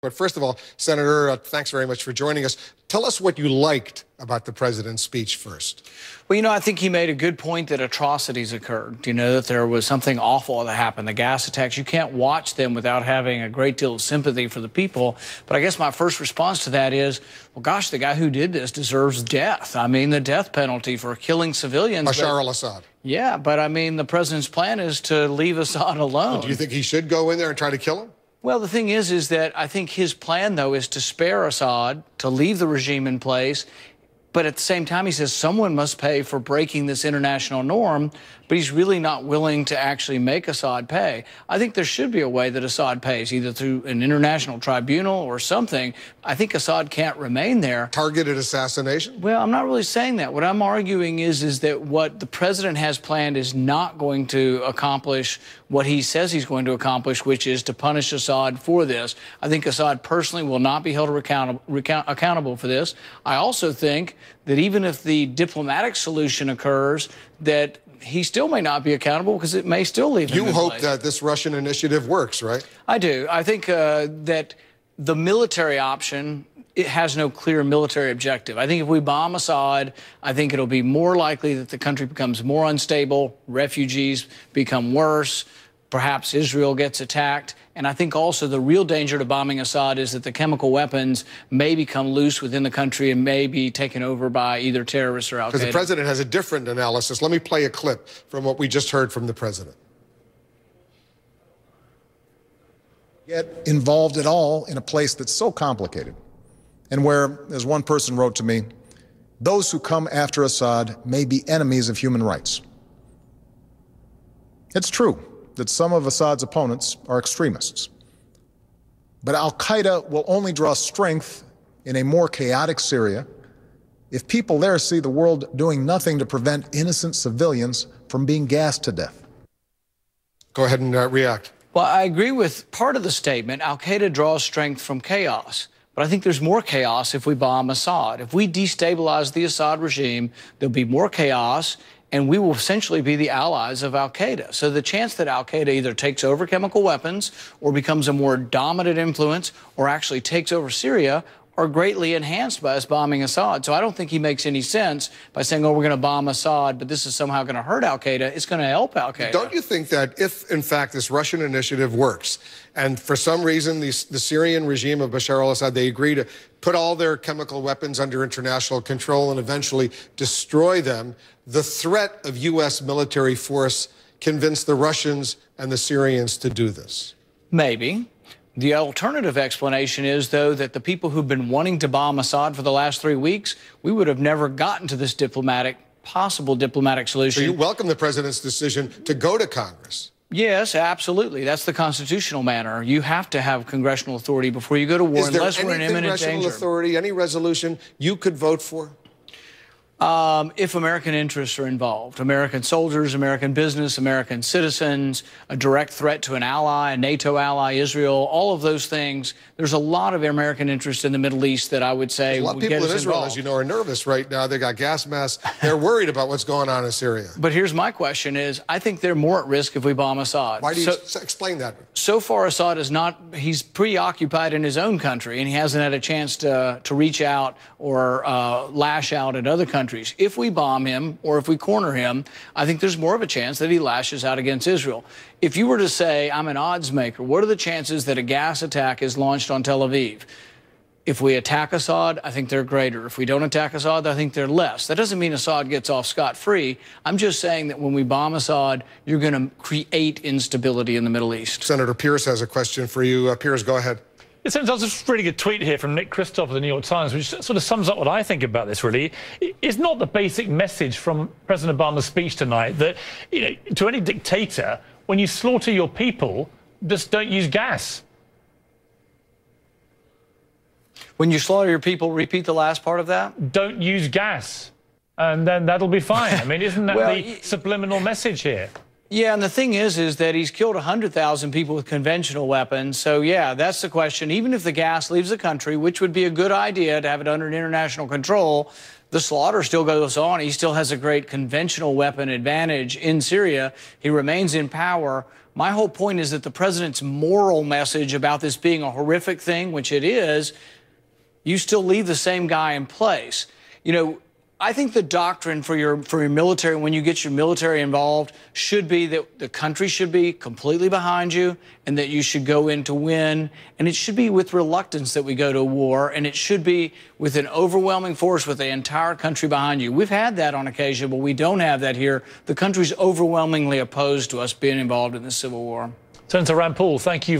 But first of all, Senator, thanks very much for joining us. Tell us what you liked about the president's speech first. Well, I think he made a good point that atrocities occurred, that there was something awful that happened, the gas attacks. You can't watch them without having a great deal of sympathy for the people. But I guess my first response to that is, well, gosh, the guy who did this deserves death. I mean, the death penalty for killing civilians. Bashar al-Assad. Yeah, but I mean, the president's plan is to leave Assad alone. Well, do you think he should go in there and try to kill him? Well, the thing is that I think his plan, though, is to spare Assad, to leave the regime in place. But at the same time, he says someone must pay for breaking this international norm, but he's really not willing to actually make Assad pay. I think there should be a way that Assad pays, either through an international tribunal or something. I think Assad can't remain there. Targeted assassination? Well, I'm not really saying that. What I'm arguing is that what the president has planned is not going to accomplish what he says he's going to accomplish, which is to punish Assad for this. I think Assad personally will not be held accountable for this. I also think that even if the diplomatic solution occurs, that he still may not be accountable because it may still leave him in place. You hope that this Russian initiative works, right? I do. I think that the military option, it has no clear military objective. I think if we bomb Assad, I think it'll be more likely that the country becomes more unstable, refugees become worse, perhaps Israel gets attacked. And I think also the real danger to bombing Assad is that the chemical weapons may become loose within the country and may be taken over by either terrorists or Al-Qaeda. Because the president has a different analysis. Let me play a clip from what we just heard from the president. Get involved at all in a place that's so complicated and where, as one person wrote to me, those who come after Assad may be enemies of human rights. It's true that some of Assad's opponents are extremists. But al-Qaeda will only draw strength in a more chaotic Syria if people there see the world doing nothing to prevent innocent civilians from being gassed to death. Go ahead and react. Well, I agree with part of the statement. Al-Qaeda draws strength from chaos. But I think there's more chaos if we bomb Assad. If we destabilize the Assad regime, there'll be more chaos, and we will essentially be the allies of al-Qaeda. So the chance that al-Qaeda either takes over chemical weapons or becomes a more dominant influence or actually takes over Syria are greatly enhanced by us bombing Assad. So I don't think he makes any sense by saying, oh, we're going to bomb Assad, but this is somehow going to hurt al-Qaeda. It's going to help al-Qaeda. Don't you think that if, in fact, this Russian initiative works, and for some reason the Syrian regime of Bashar al-Assad, they agree to put all their chemical weapons under international control and eventually destroy them, the threat of U.S. military force convinced the Russians and the Syrians to do this? Maybe. The alternative explanation is, though, that the people who've been wanting to bomb Assad for the last 3 weeks, we would have never gotten to this possible diplomatic solution. So you welcome the president's decision to go to Congress? Yes, absolutely. That's the constitutional manner. You have to have congressional authority before you go to war, unless we're in imminent danger. Is there any congressional authority, any resolution you could vote for? If American interests are involved, American soldiers, American business, American citizens, a direct threat to an ally, a NATO ally, Israel, all of those things, there's a lot of American interest in the Middle East that I would say a lot of would get people us in Israel, involved. as you know, are nervous right now. They got gas masks. They're worried about what's going on in Syria. But here's my question is, I think they're more at risk if we bomb Assad. Why do you explain that? So far, Assad is not, he's preoccupied in his own country, and he hasn't had a chance to reach out or lash out at other countries. If we bomb him or if we corner him, I think there's more of a chance that he lashes out against Israel. If you were to say, I'm an odds maker, what are the chances that a gas attack is launched on Tel Aviv? If we attack Assad, I think they're greater. If we don't attack Assad, I think they're less. That doesn't mean Assad gets off scot-free. I'm just saying that when we bomb Assad, you're going to create instability in the Middle East. Senator Piers has a question for you. Piers, go ahead. There's a really good tweet here from Nick Kristof of the New York Times, which sort of sums up what I think about this, really. It's not the basic message from President Obama's speech tonight that, to any dictator, when you slaughter your people, just don't use gas. When you slaughter your people, repeat the last part of that? Don't use gas, and then that'll be fine. I mean, isn't that the subliminal message here? Yeah, and the thing is that he's killed 100,000 people with conventional weapons. So, yeah, that's the question. Even if the gas leaves the country, which would be a good idea to have it under international control, the slaughter still goes on. He still has a great conventional weapon advantage in Syria. He remains in power. My whole point is that the president's moral message about this being a horrific thing, which it is, you still leave the same guy in place. You know, I think the doctrine for your military, when you get your military involved, should be that the country should be completely behind you and that you should go in to win. And it should be with reluctance that we go to war, and it should be with an overwhelming force with the entire country behind you. We've had that on occasion, but we don't have that here. The country's overwhelmingly opposed to us being involved in this civil war. Senator Rand Paul, thank you very much.